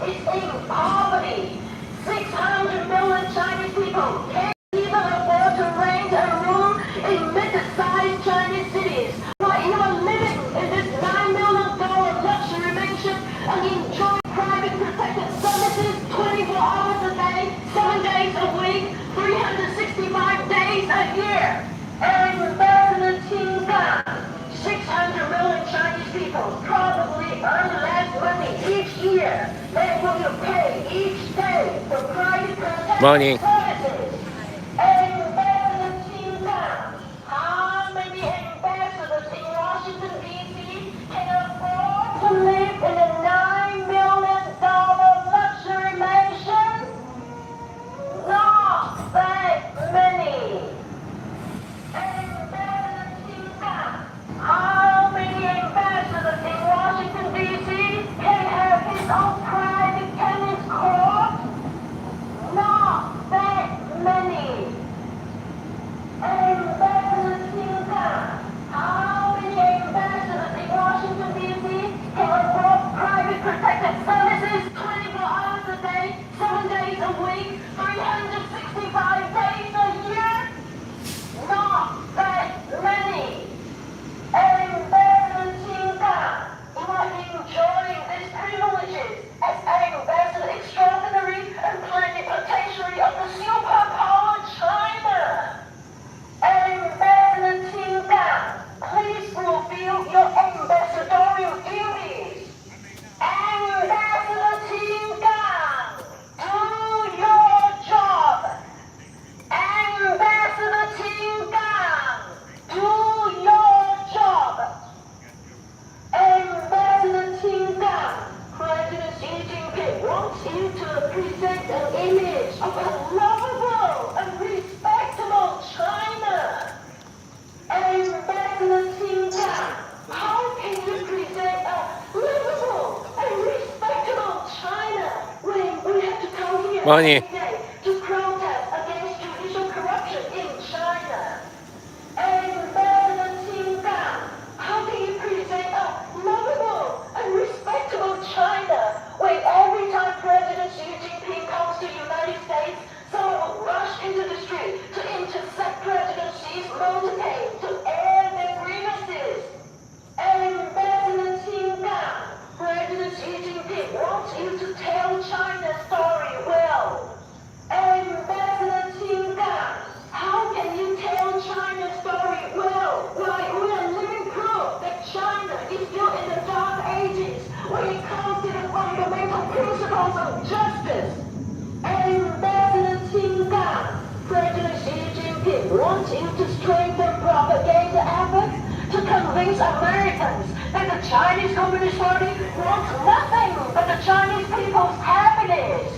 is in poverty. 600 million Chinese people can't even afford to rent a room in mid-sized Chinese cities. While you are living in this $9 million luxury mansion and enjoy private protected services 24 hours a day, 7 days a week, 365 days a year. And President Qin Gang, 600 million Chinese people probably earn less money each year than what you pay each day for private protected services. And President Qin Gang, how many ambassadors in Washington, D.C. can afford to live in a $9 million luxury mansion? Not that many. How many ambassadors in Washington, D.C. can have his own private tennis court? Not that many. Ambassador Qin Gang, how many ambassadors in Washington, D.C. can afford private protected services 24 hours a day, 7 days a week, 365 days a year? Not that many. Ambassador Qin Gang, you are enjoying these privileges as Ambassador Extraordinary and Plenipotentiary of the superpower China. Ambassador Qin Gang, please fulfill your ambassadorial duties. Ambassador Qin Gang, do your job. Ambassador Qin Gang, do your job. Ambassador Qin Gang, President Xi Jinping wants you to present an image of a lovable and respectable China. Ambassador Qin Gang, how can you present a lovable and respectable China when we have to come here every day to protest against judicial corruption in China? Ambassador Qin Gang, how can you present a lovable and respectable China when every time President Xi Jinping comes to the United States, someone will rush into the street to intercept President Xi's motorcade to air their grievances? Ambassador Qin Gang, President Xi Jinping wants you to tell China's story well. Ambassador Qin Gang, how can you tell China's story well while we are living proof that China is still in the dark ages when it comes to the fundamental principles of justice? Ambassador Qin Gang, President Xi Jinping wants you to strengthen propaganda efforts to convince Americans that the Chinese Communist Party wants nothing but the Chinese people's happiness.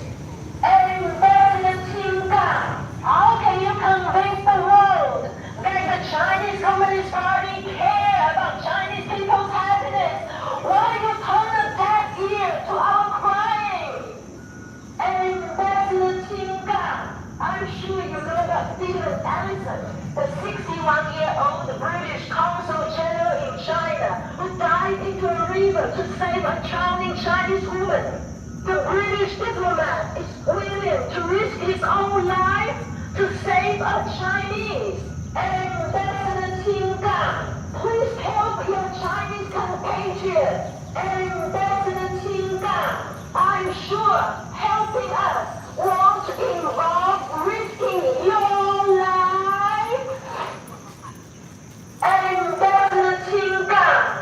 Ambassador Qin Gang, how can you convince the world that the Chinese Communist Party care about Chinese people's happiness while you turn a deaf ear to our crying? Ambassador Qin Gang, I'm sure you know about Stephen Allison, the 61-year-old British consul general in China who died into a river to save a drowning Chinese woman. The British diplomat is willing to risk his own life to save a Chinese. Ambassador Qin Gang, please help your Chinese compatriots. Ambassador Qin Gang, I'm sure helping us won't involve risking your life. Ambassador Qin Gang.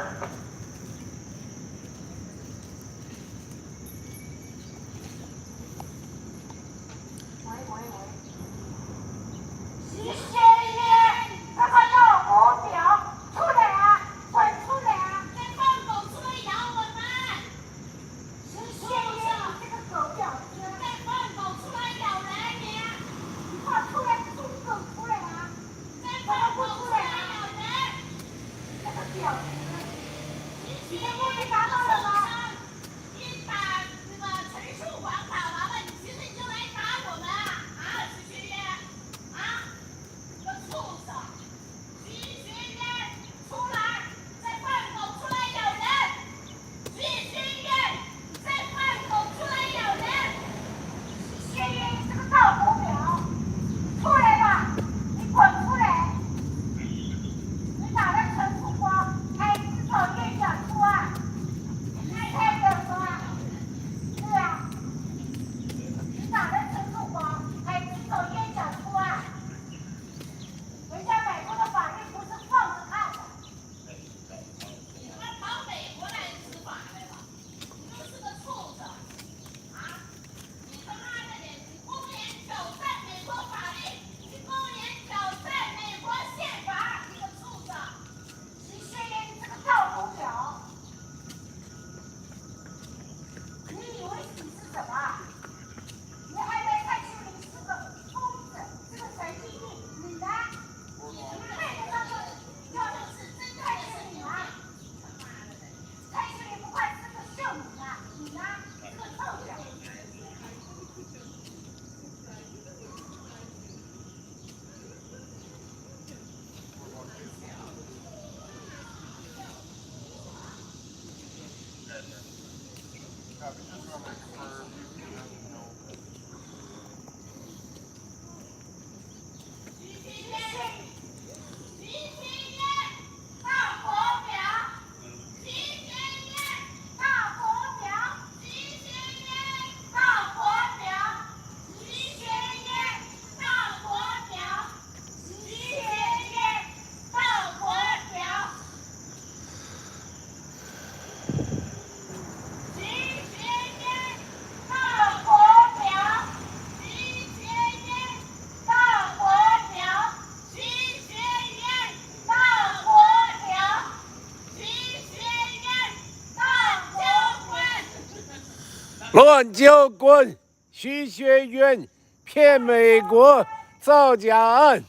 乱交官徐学渊骗美国造假案。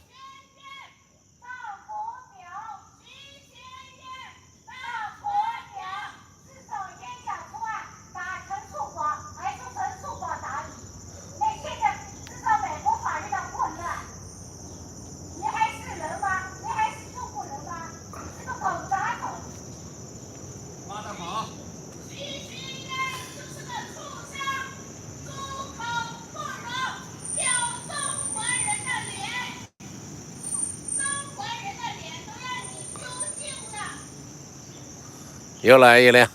又来一辆，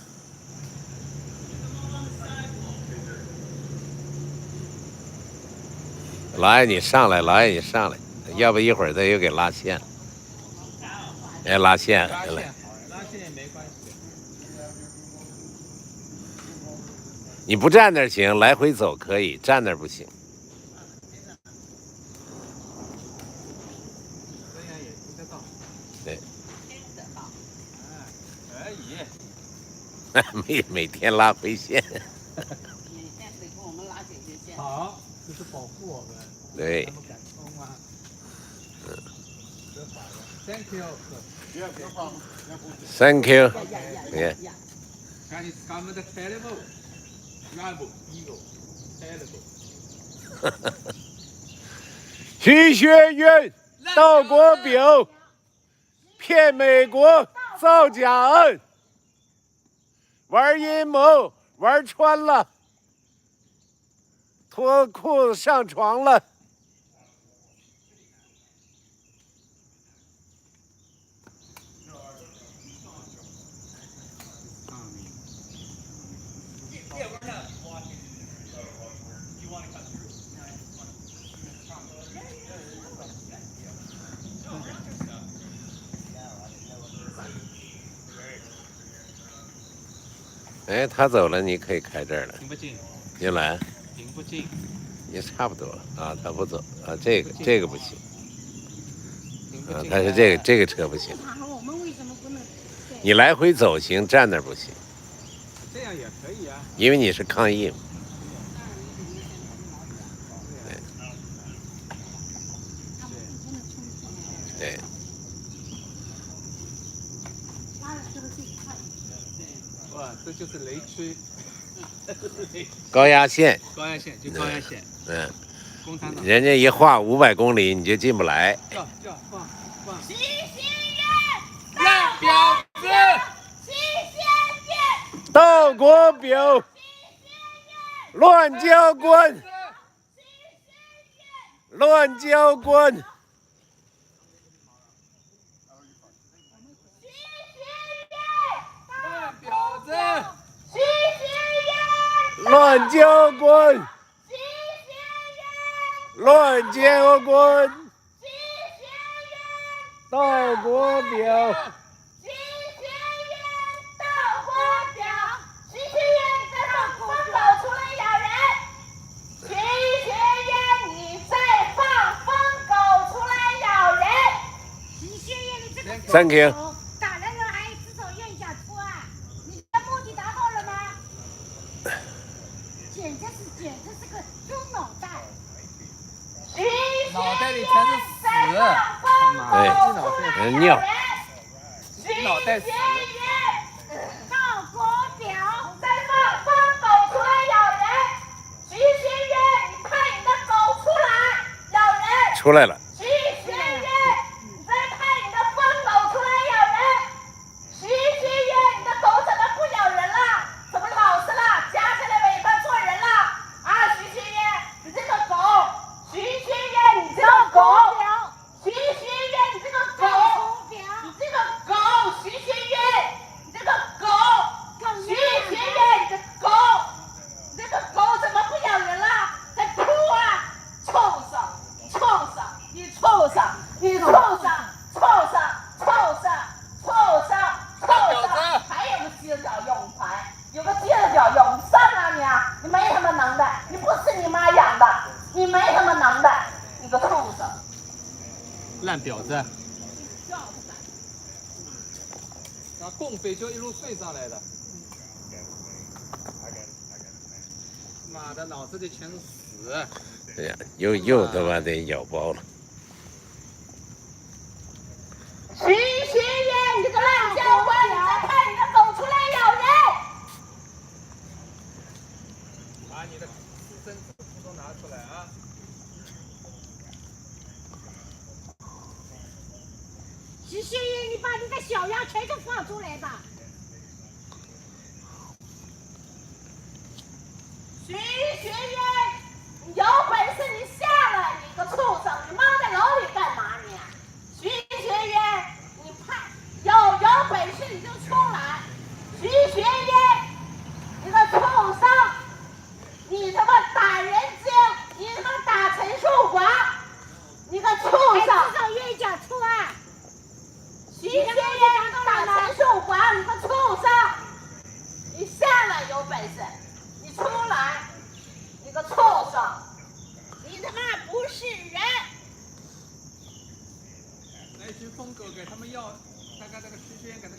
老爷你上来，老爷你上来，要不一会儿他又给拉线了。哎，拉线，拉线也没关系。你不站那儿行，来回走可以，站那儿不行。这样也听得到。对。听得到。可以。每天拉回线。每天得跟我们拉这些线。好，这是保护我们。对。他们敢冲啊。Thank you. Thank you. Yeah. 看你咱们的 terrible, rebel, evil, terrible. 徐学渊到国表骗美国造假案，玩阴谋玩穿了，脱裤子上床了。哎，他走了，你可以开这儿了。停不进。又来。停不进。也差不多啊，他不走啊，这个不行。啊，他是这个车不行。我们为什么不能？你来回走行，站那儿不行。这样也可以啊。因为你是抗议嘛。对。对。哇，这就是雷区。高压线。高压线就高压线。嗯。共产党。人家一画500公里，你就进不来。放。徐学渊，烂婊子！徐学渊，到国表，乱交官，乱交官。乱交官，乱交官，到国表。徐学渊到国表，徐学渊你再放疯狗出来咬人！徐学渊你再放疯狗出来咬人！徐学渊你这个Thank you。打人还只手愿下出啊？你的目的达到了吗？简直是个猪脑袋！脑袋里全是屎，对，尿。脑袋屎。到国表，再放疯狗出来咬人！徐学渊，你派你的狗出来咬人！出来了。徐学渊，你再派你的疯狗出来咬人！徐学渊，你的狗怎么不咬人了？怎么老实了？夹起来的，你不是你妈养的，你没什么能的，你个畜生！烂婊子！那共匪就一路睡上来的。妈的，脑子里全是屎！哎呀，又他妈的咬包了。徐学渊，你这个烂教官，你再看你的狗出来咬人！把你的私生子都拿出来啊！徐学渊，你把你的小羊全都放出来吧！徐学渊，你有本事你下来，你个畜生！你妈在牢里干嘛你？徐学渊，你有本事你就出来！徐学渊，你个畜生！你他妈打人精，你他妈打陈树华，你个畜生！至少愿意讲出啊！徐学渊打陈树华，你个畜生！你下来有本事，你出来！你个畜生！你他妈不是人！来一群疯狗给他们要，看看这个徐学渊给他。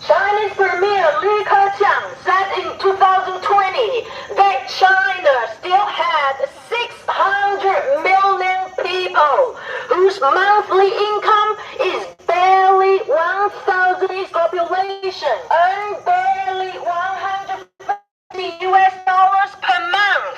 Chinese Premier Li Keqiang said in 2020 that China still had 600 million people whose monthly income is barely 1,000 its population, earn barely $150 per month.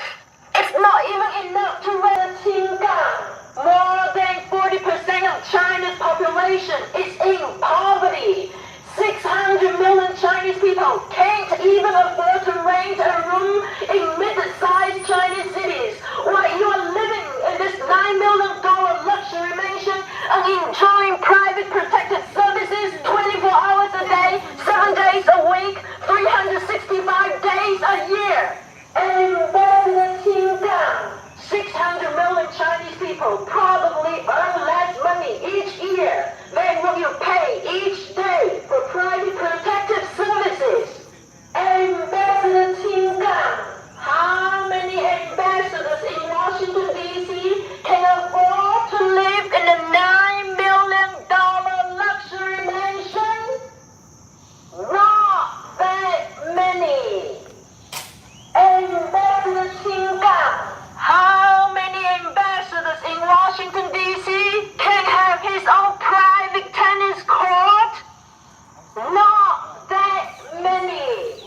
It's not even enough to rent a Qinggang. More than 40% of China's population is in poverty. 600 million Chinese people can't even afford to rent a room in mid-sized Chinese cities, while you are living in this $9 million luxury mansion and enjoying private protected services 24 hours a day, 7 days a week, 365 days a year. And then in Qinggang, 600 million Chinese people probably earn less money each year than what you pay each day for private protective services. Ambassador Qinggang, how many ambassadors in Washington D.C. can afford to live in a $9 million luxury mansion? Not that many. Ambassador Qinggang, how many ambassadors in Washington D.C. can have his own private tennis court? Not that many.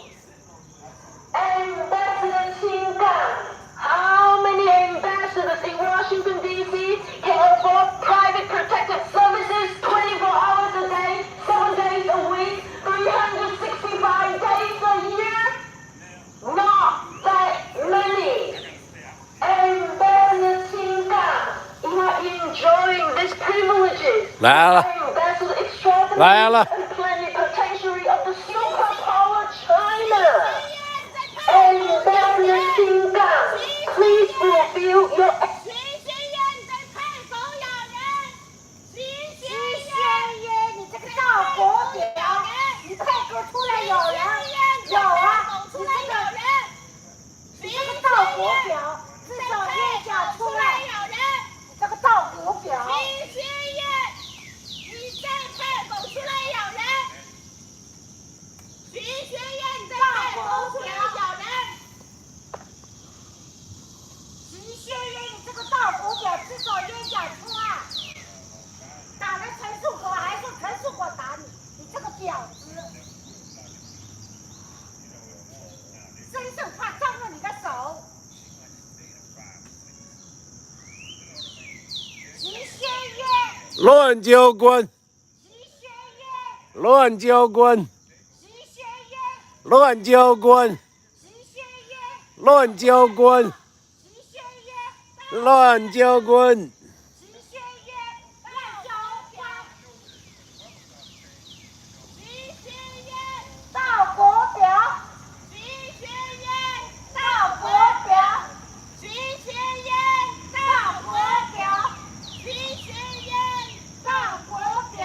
Ambassador Qinggang, how many ambassadors in Washington D.C. can afford private protective services 24 hours a day, 7 days a week, 365 days a year? Not that many. Ambassador Qinggang, you are enjoying these privileges. 来了， Ambassador extraordinary 来了。 and plenipotentiary of the superpower China. Ambassador Qinggang, please fulfill your 徐学渊，你在派狗咬人！徐学渊，你这个大国婊，你快给我出来咬人！咬啊！出来咬人！你这个大国婊，至少愿讲出来咬人！你这个大国婊！徐学渊，你再派狗出来咬人！徐学渊，你再派狗出来咬人！徐学渊，你这个大国婊，至少冤假出案。打了陈树国，还是陈树国打你，你这个婊子！真是怕脏了你的手。徐学渊，乱交官，徐学渊，乱交官，徐学渊，乱交官，徐学渊，乱交官，徐学渊，乱交官。徐学渊，乱交官。徐学渊，大国婊。徐学渊，大国婊。徐学渊，大国婊。徐学渊，大国婊。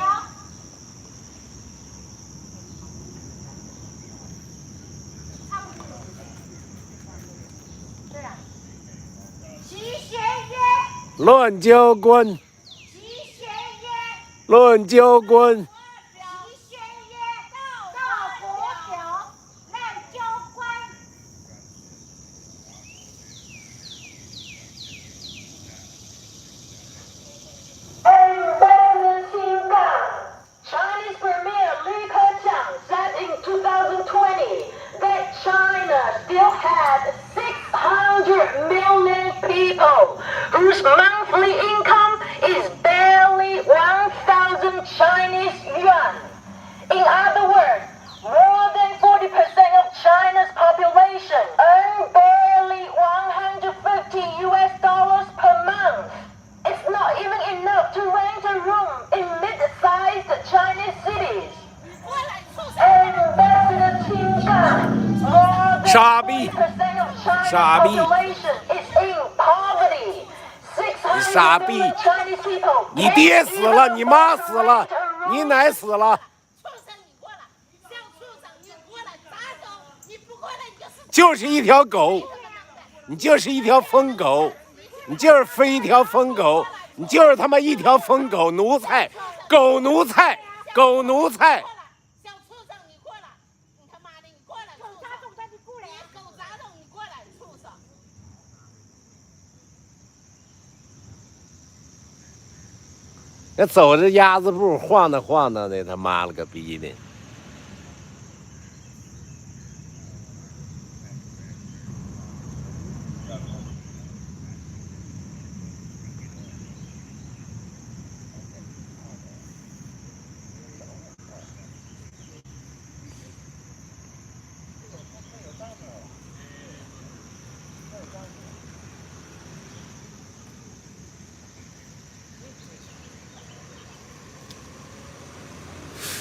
乱交官徐学渊乱交官徐学渊到国表乱交官。Ambassador Qin Gang, Chinese Premier Li Keqiang said in 2020 that China still had 600 million people whose monthly income is barely 1,000 Chinese yuan. In other words, more than 40% of China's population earn barely $150 per month. It's not even enough to rent a room in mid-sized Chinese cities. 你过来，畜生！ Ambassador Qin Gang, more than 傻逼 40% of China's 傻逼 population is in poverty. 傻 600 逼 million Chinese people 你爹死了， can't 你妈 even 死了 rent a，room. 你奶死了，畜生，你过来！小畜生，你过来！打狗！你不过来，你就是就是一条狗，你就是一条疯狗，你就是分一条疯狗，你就是他妈一条疯狗奴才，狗奴才，狗奴才。小畜生，你过来！你他妈的，你过来！狗杂种，你过来！狗杂种，你过来！畜生！那走着鸭子步晃荡晃荡的，他妈了个逼的！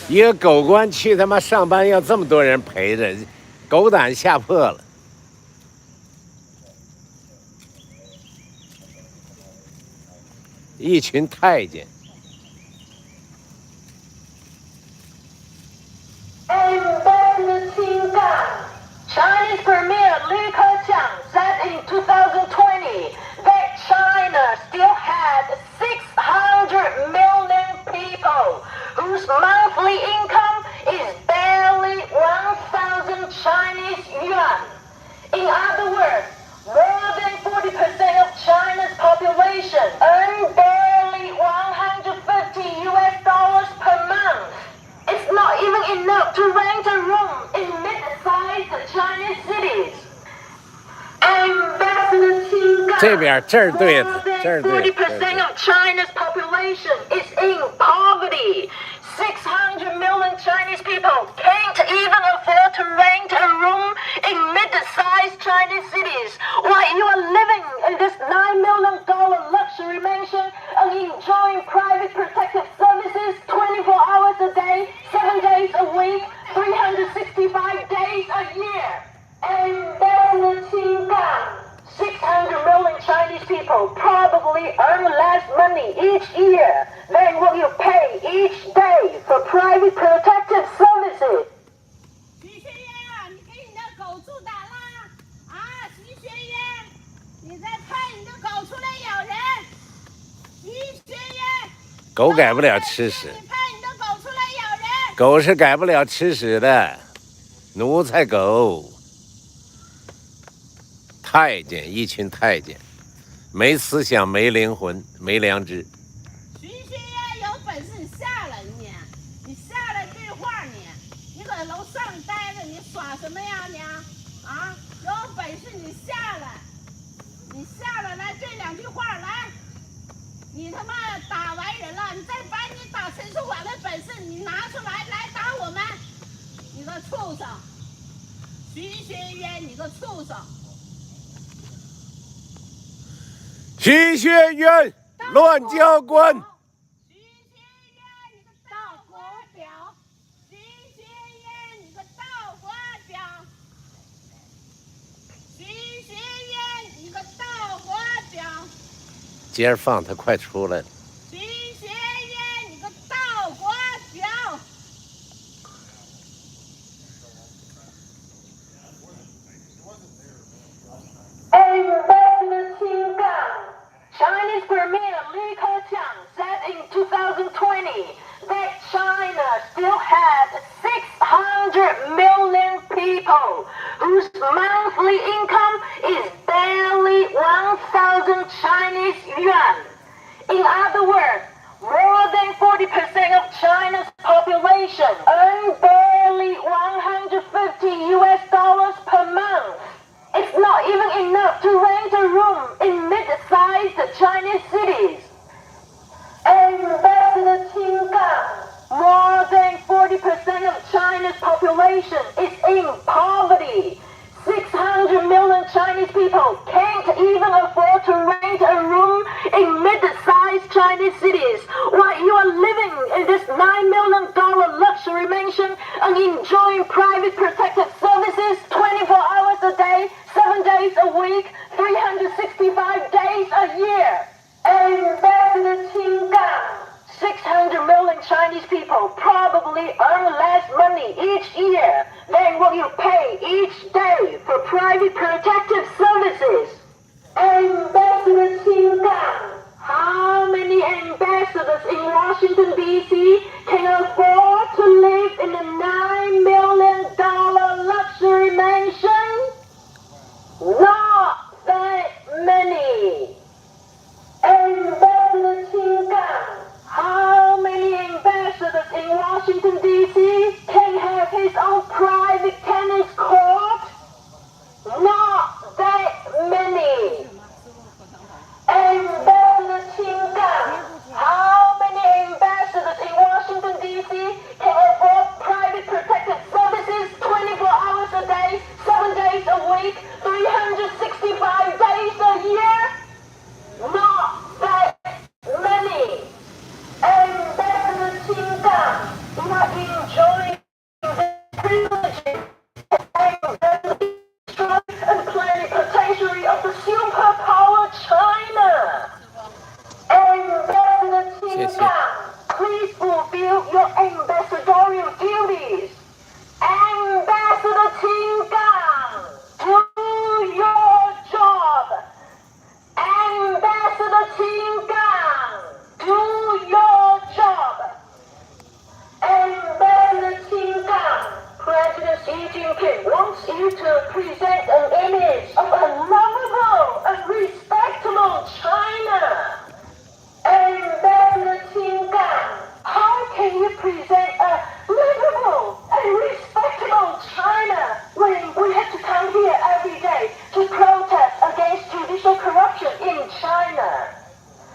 一个狗官去他妈上班要这么多人陪着，狗胆吓破了。一群太监。 Ambassador Qin Gang, Chinese Premier Li Keqiang said in 2020 that China still had 600 million people whose monthly income is barely 1,000 Chinese yuan. In other words, more than 40% of China's population earn barely $150 per month. It's not even enough to rent a room in mid-sized Chinese cities. Ambassador Qin Gang, 这边这儿对 more 了， than 这儿对了，这儿对 40% 了 of China's population is in poverty. 600 million Chinese people can't even afford to rent a room in mid-sized Chinese cities while you are living in this $9 million luxury mansion and enjoying private protective services 24 hours a day, 7 days a week, 365 days a year. Ambassador Qin Gang, 600 million Chinese people probably earn less money each year than what you pay each day for private protective services. 徐学渊啊，你给你的狗住胆啦！啊，徐学渊，你在派你的狗出来咬人！徐学渊，狗改不了吃屎，你派你的狗出来咬人！狗是改不了吃屎的，奴才狗。太监，一群太监，没思想，没灵魂，没良知。徐学渊，有本事你下来你下来对话你搁楼上待着，你耍什么呀你？啊，有本事你下来，来对两句话来。你他妈打完人了，你再把你打陈述馆的本事你拿出来，来打我们！你个畜生，徐学渊，你个畜生！徐学渊，乱交官。徐学渊，你个倒国表！徐学渊，你个倒国表！徐学渊，你个倒国表！接着放，他快出来了。徐学渊，你个倒国表！ Ambassador Qin Gang, Chinese Premier Li Keqiang said in 2020 that China still had 600 million people whose monthly income is barely 1,000 Chinese yuan. In other words, more than 40% of China's population earn barely $150 per month. It's not even enough to rent a room in mid-sized Chinese cities. Ambassador Qin Gang, more than 40% of China's population is in poverty. 600 million Chinese people can't even afford to rent a room in mid-sized Chinese cities while you are living in this $9 million luxury mansion and enjoying private protective services 24 hours a day, 7 days a week, 365 days a year. Ambassador Qin Gang, 600 million Chinese people probably earn less money each year than what you pay each day for private protective services. Ambassador Qin Gang, how many ambassadors in Washington, D.C. can afford to live in a $9 million luxury mansion? Not that many. Ambassador Qin Gang, how many ambassadors in Washington, D.C. can have his own private tennis court? Not that many. Ambassador Qin Gang, how many ambassadors in Washington, D.C. can afford private protective services 24 hours a day, 7 days a week, 365 days a year? Not that many. Ambassador Qin Gang, you are enjoying the privileges and plenipotentiary of the superpower China. Ambassador Qin Gang, please fulfill your ambassadorial duties. Ambassador Qin Gang, do your job. Ambassador Qin Gang, do your job. Ambassador Qin Gang, President Xi Jinping wants you to present an image of a lovable and respectable China. Ambassador Qin Gang, how can you present a livable and respectable China when we have to come here every day to protest against judicial corruption in China?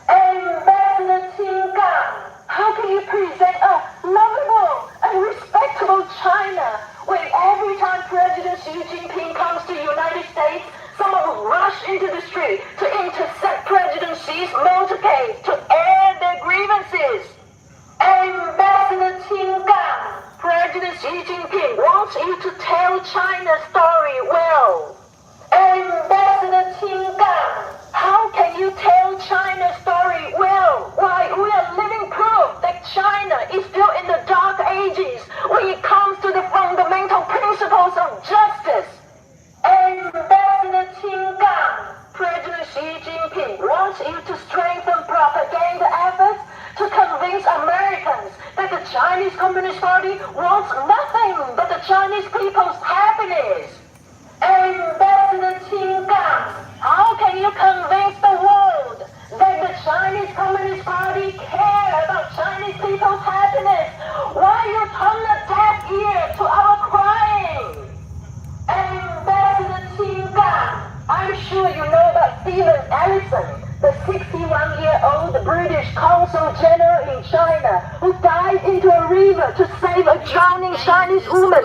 Ambassador Qin Gang, how can you present a lovable and respectable China when every time President Xi Jinping comes to the United States, someone will rush into the street to intercept President Xi's motorcade to air their grievances? Ambassador Qin Gang, President Xi Jinping wants you to tell China's story well. Ambassador Qin Gang, how can you tell China's story well while we are living proof that China is still in the dark ages when it comes to the fundamental principles of justice? Ambassador Qin Gang, President Xi Jinping wants you to strengthen propaganda efforts to convince Americans that the Chinese Communist Party wants nothing but the Chinese people's happiness. Ambassador Qin Gang, how can you convince the world that the Chinese Communist Party care about Chinese people's happiness while you turn a deaf ear to our crying? Ambassador Qin Gang, I'm sure you know about Stephen Ellison, the 61-year-old British consul general in China who dived into a river to save a drowning Chinese woman.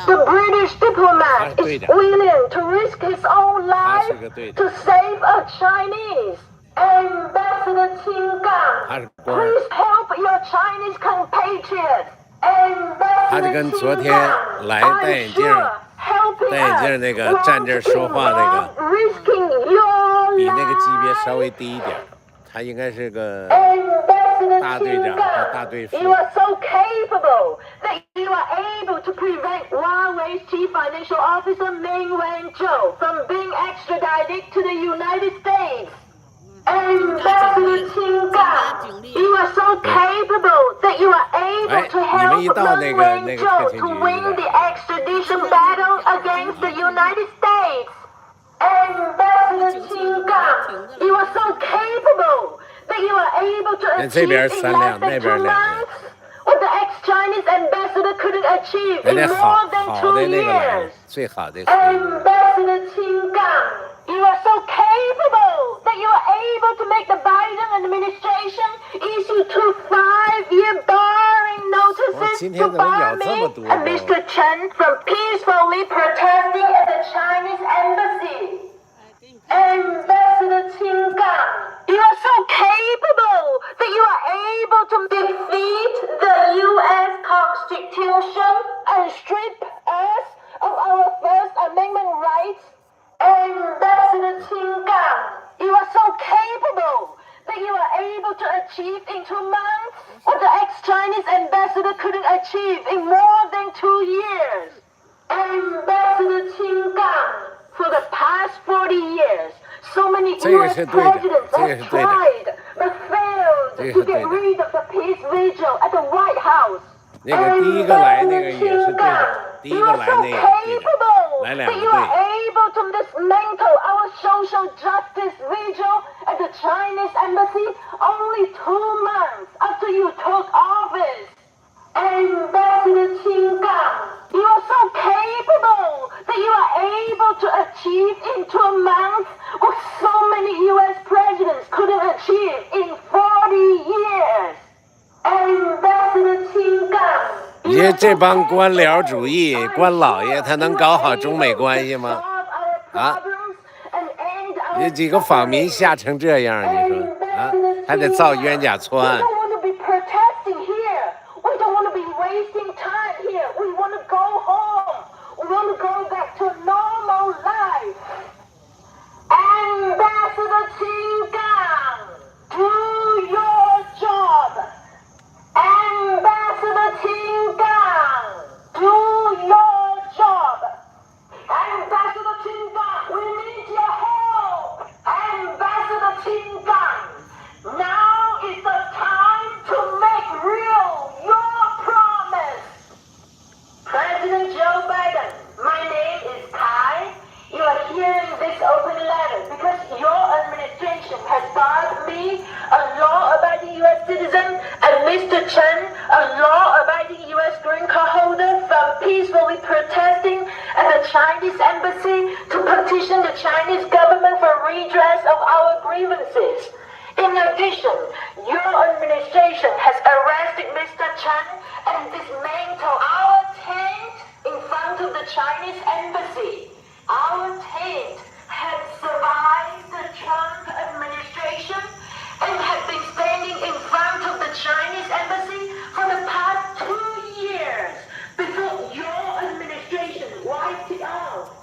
The British diplomat is willing to risk his own life to save a Chinese. Ambassador Qin Gang, please help your Chinese compatriots. Ambassador Qin Gang, I'm sure helping us won't risking your 比那个级别 life. 稍微低一点，他应该是个 Ambassador 大队长 Qin 和大队 Gang, 副。 you are so capable that you are able to prevent Huawei's chief financial officer Meng Wanzhou from being extradited to the United States. Ambassador Qinggang, you are so capable that you are able to help Meng Wanzhou to win the extradition battle against the United States. Ambassador Qinggang, you are so capable that you are able to achieve in less than 2 months what the ex-Chinese ambassador couldn't achieve in more than 2 years. Ambassador Qinggang, you are so capable that you are able to make the Biden administration issue 2 5-year barring notices to bar me and Mr. Chen from peacefully protesting at the Chinese embassy. Ambassador Qinggang, you are so capable that you are able to defeat the U.S. Constitution and strip us of our First Amendment rights. Ambassador Qinggang, you are so capable that you are able to achieve in 2 months what the ex-Chinese ambassador couldn't achieve in more than 2 years. Ambassador Qinggang, for the past 40 years, so many U.S. presidents have tried but failed to get rid of the peace vigil at the White House. Ambassador Qinggang, you are so capable that you are able to dismantle our social justice vigil at the Chinese embassy only 2 months after you took office. Ambassador Qinggang, you are so capable that you are able to achieve in 2 months what so many U.S. presidents couldn't achieve in 40 years. Ambassador Qinggang, 你这帮官僚主义官老爷他能搞好中美关系吗？啊，你几个访民吓成这样，你说啊，还得造冤假错案。wasting time here. We want to go home. We want to go back to normal life. Ambassador Qinggang, do your job. Ambassador Qinggang, do your job. Ambassador Qinggang, we need your help. Ambassador Qinggang, now is the time to make real your promise. President Joe Biden, my name is Kai. You are hearing this open letter because your administration has barred me, a law-abiding U.S. citizen, and Mr. Chen, a law-abiding U.S. green card holder, from peacefully protesting at the Chinese embassy to petition the Chinese government for redress of our grievances. In addition, your administration has arrested Mr. Chen and dismantled our tent in front of the Chinese embassy. Our tent had survived the Trump administration and had been standing in front of the Chinese embassy for the past 2 years before your administration wiped it out.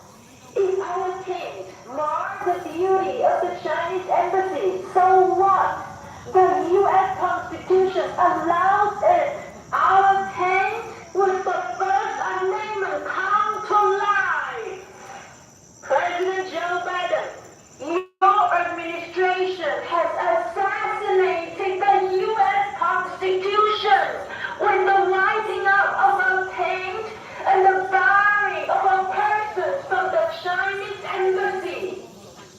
If our tent marred the beauty of the Chinese embassy, so what? The U.S. Constitution allows it. Our tent was the First Amendment come to life. President Joe Biden, your administration has assassinated the U.S. Constitution with the lighting up of our tent and the barring of our persons from the Chinese embassy.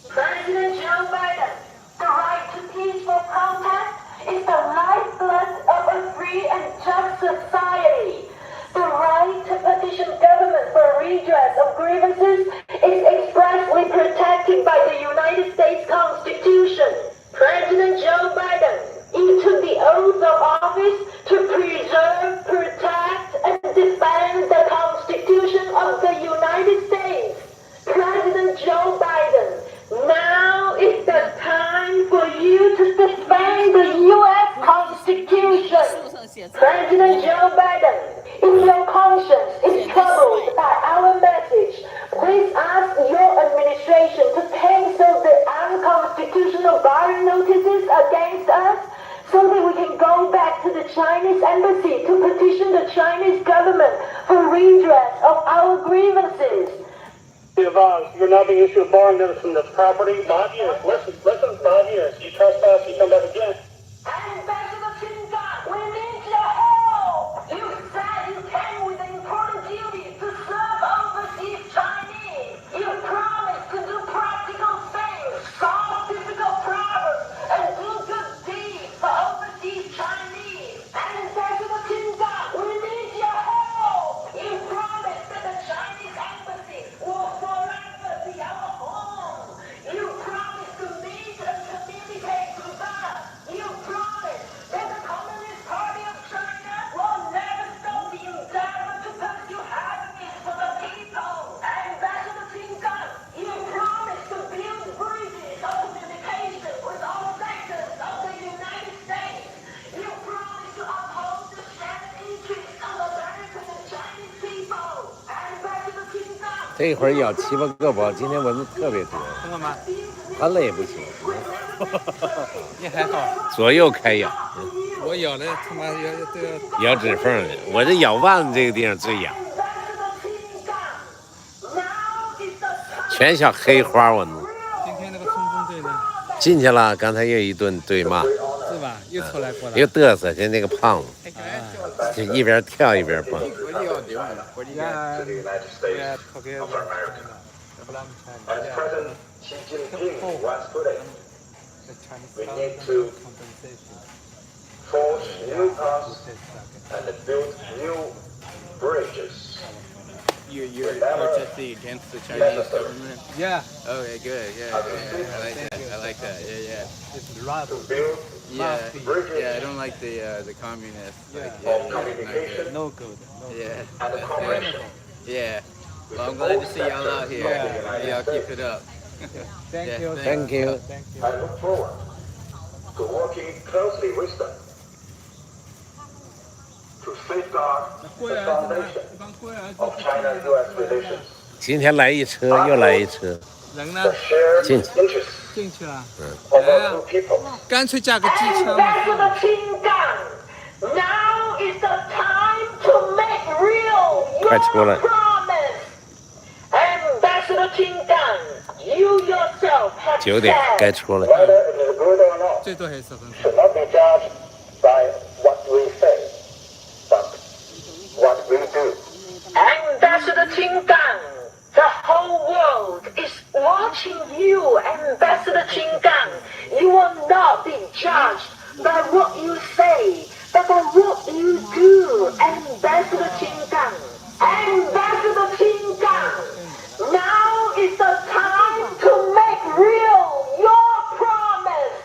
President Joe Biden, the right to peaceful protest is the lifeblood of a free and just society. The right to petition government for redress of grievances is expressly protected by the United States Constitution. President Joe Biden, you took the oath of office to preserve, protect, and defend the Constitution of the United States. President Joe Biden, now is the time for you to defend the U.S. Constitution. President Joe Biden, if your conscience is troubled by our message, please ask your administration to cancel the unconstitutional barring notices against us so that we can go back to the Chinese embassy to petition the Chinese government for redress of our grievances. You're now being issued a barring notice from the property. Listen. audience, you trespass, you come back again. Ambassador Chinga, we need your help. You said you came with the important duty to serve overseas Chinese. You promised to do practical things, solve difficult problems, and do good deeds for overseas Chinese. Ambassador Chinga, we need your help. You promised that the Chinese embassy will forever be our home. You promised to meet and communicate with us. You promised that the Communist Party of China will never stop the endeavor to pursue happiness for the people. Ambassador Chinga, you promised to build bridges of communication with all sectors of the United States. You promised to uphold the shared interests of American and Chinese people. Ambassador Chinga, 这一会儿咬7、8个包，今天蚊子特别多，真的吗？它累不行，你还好，左右开咬，我咬的他妈都要。咬指缝的。我这咬腕子这个地方最痒，全小黑花蚊子。今天那个冲锋队呢？进去了，刚才又一顿对骂，是吧？又出来过了。又嘚瑟，就那个胖子，就一边跳一边蹦。As President Xi Jinping once put it, we need to forge new paths and build new bridges. You're protesting against the Chinese government? Yeah. Okay, good. Yeah, I like that. I like that. Yeah. It's right. To build bridges Yeah. I don't like the communists. Like, of communication No good. Yeah. and cooperation. Yeah. Well, I'm glad to see y'all out here. Y'all keep it up. Thank Yeah, you. Thank you. Thank you. I look forward to working closely with them to safeguard 龟 the 儿子呢？ foundation 一帮龟儿子 of China-U.S. relations, 今天来一车，又来一车，人呢？ the shared Jinx. interests 进去了， of our two peoples. 干脆架个机枪嘛。 Ambassador Qinggang, now is the time to make real your 快出来。 promise. Ambassador Qinggang, you yourself have 9点 said 该出来。 whether it is good or not 最多还是10分钟。 should not be judged by what we say, but what we do. Ambassador Qinggang, the whole world is watching you, Ambassador Qinggang. You will not be judged by what you say, but by what you do, Ambassador Qinggang. Ambassador Qinggang, now is the time to make real your promise.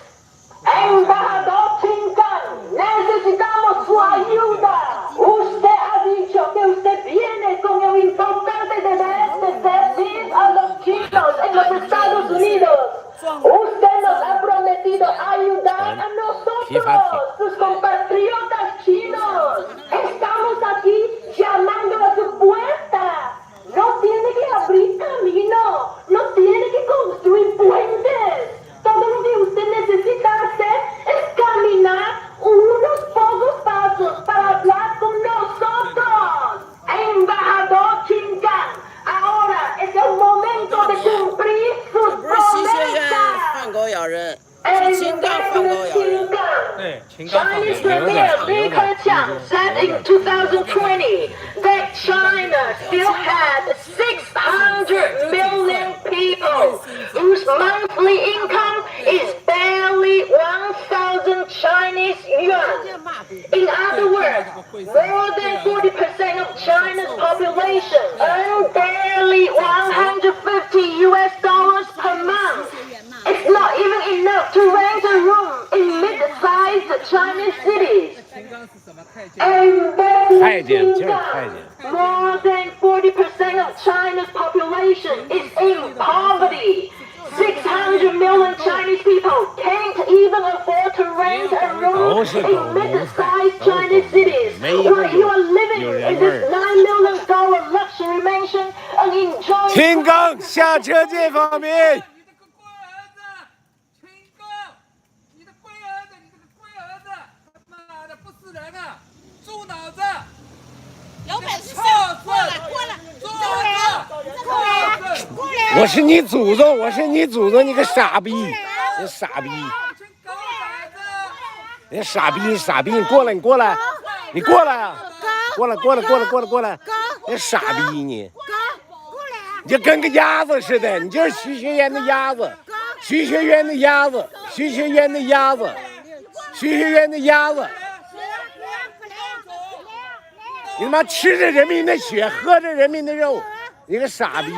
Embajador Qinggang, necesitamos su ayuda. Usted ha dicho que usted viene con el importante deber de servir a los chinos en los Estados Unidos. Usted nos ha prometido ayudar a nosotros, sus compatriotas chinos. Estamos aquí llamando a su puerta. No tiene que abrir camino, no tiene que construir puentes. Todo lo que usted necesita hacer es caminar unos pocos pasos para hablar con nosotros. Embajador Qinggang, ahora es el momento de cumplir sus 不是习学院 promesas. 放狗咬人，是秦刚放狗咬人。 对，秦刚放 Chinese 的。 Premier Li Keqiang said in 2020 that China still had 600 million people whose monthly income is barely 1,000 Chinese yuan. In other words, more than 40% of China's population earn barely $150 per month. It's not even enough to rent a room in mid-sized Chinese cities. 秦刚是什么太监？ 太监就是太监。 More than 40% of China's population is in poverty. 600 million Chinese people can't even afford to rent a room in mid-sized Chinese cities. While you are living in this $9 million luxury mansion and enjoying 秦刚下车见方面。你这个龟儿子，你这个龟儿子，他妈的不是人啊，猪脑子！有本事上过来，过来，猪脑子！我是你祖宗，我是你祖宗，你个傻逼！你傻逼！群狗崽子！你傻逼！你傻逼！你过来！你过来！你过来啊！过来！过来！过来！过来！过来！你傻逼你！你就跟个鸭子似的，你就是徐学渊的鸭子，徐学渊的鸭子，徐学渊的鸭子，徐学渊的鸭子。你他妈吃着人民的血，喝着人民的肉，你个傻逼！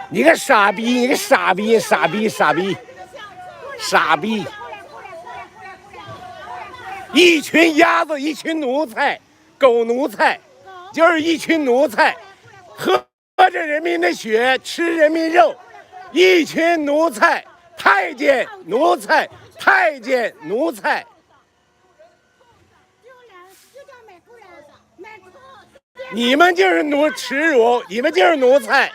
你个傻逼！你个傻逼！傻逼！傻逼！傻逼！一群鸭子，一群奴才，狗奴才，就是一群奴才，喝着人民的血，吃人民肉，一群奴才，太监奴才，太监奴才。你们就是耻辱，你们就是奴才。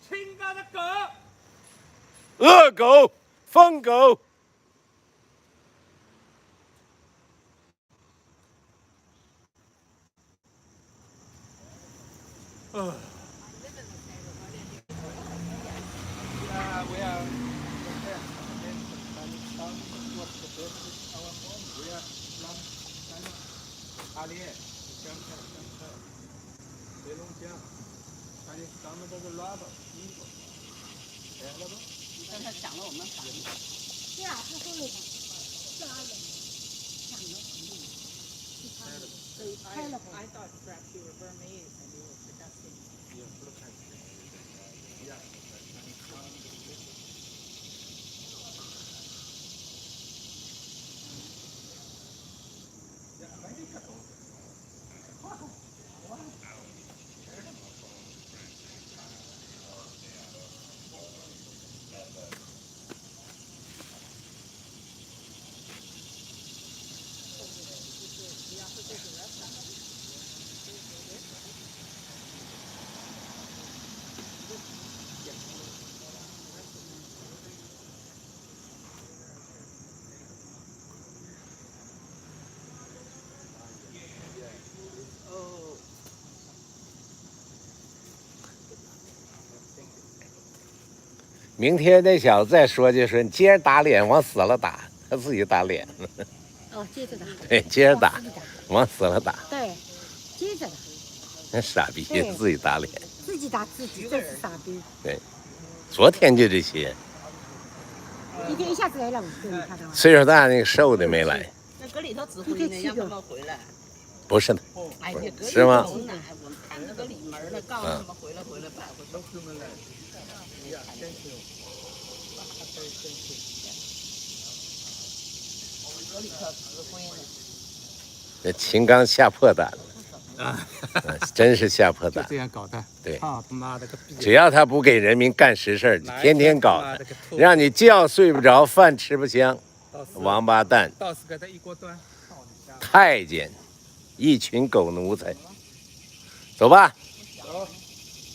清高的狗！恶狗，疯狗。明天那小子再说就说你接着打脸，往死了打，他自己打脸。哦，接着打。对，接着打，往死了打。对，接着打。那傻逼自己打脸。自己打自己，这是傻逼。对，昨天就这些。今天一下子来了5个，你看到吗？岁数大那个瘦的没来。那搁里头指挥呢，让他们回来。不是的，哎呀，是吗？我们看那个里门呢，告诉他们回来，办回去。搁里头指挥呢。这秦刚吓破胆了啊！真是吓破胆。这样搞的。对，他妈的个逼！只要他不给人民干实事，天天搞他，让你觉睡不着，饭吃不香。王八蛋！到时给他一锅端。太监，一群狗奴才。走吧。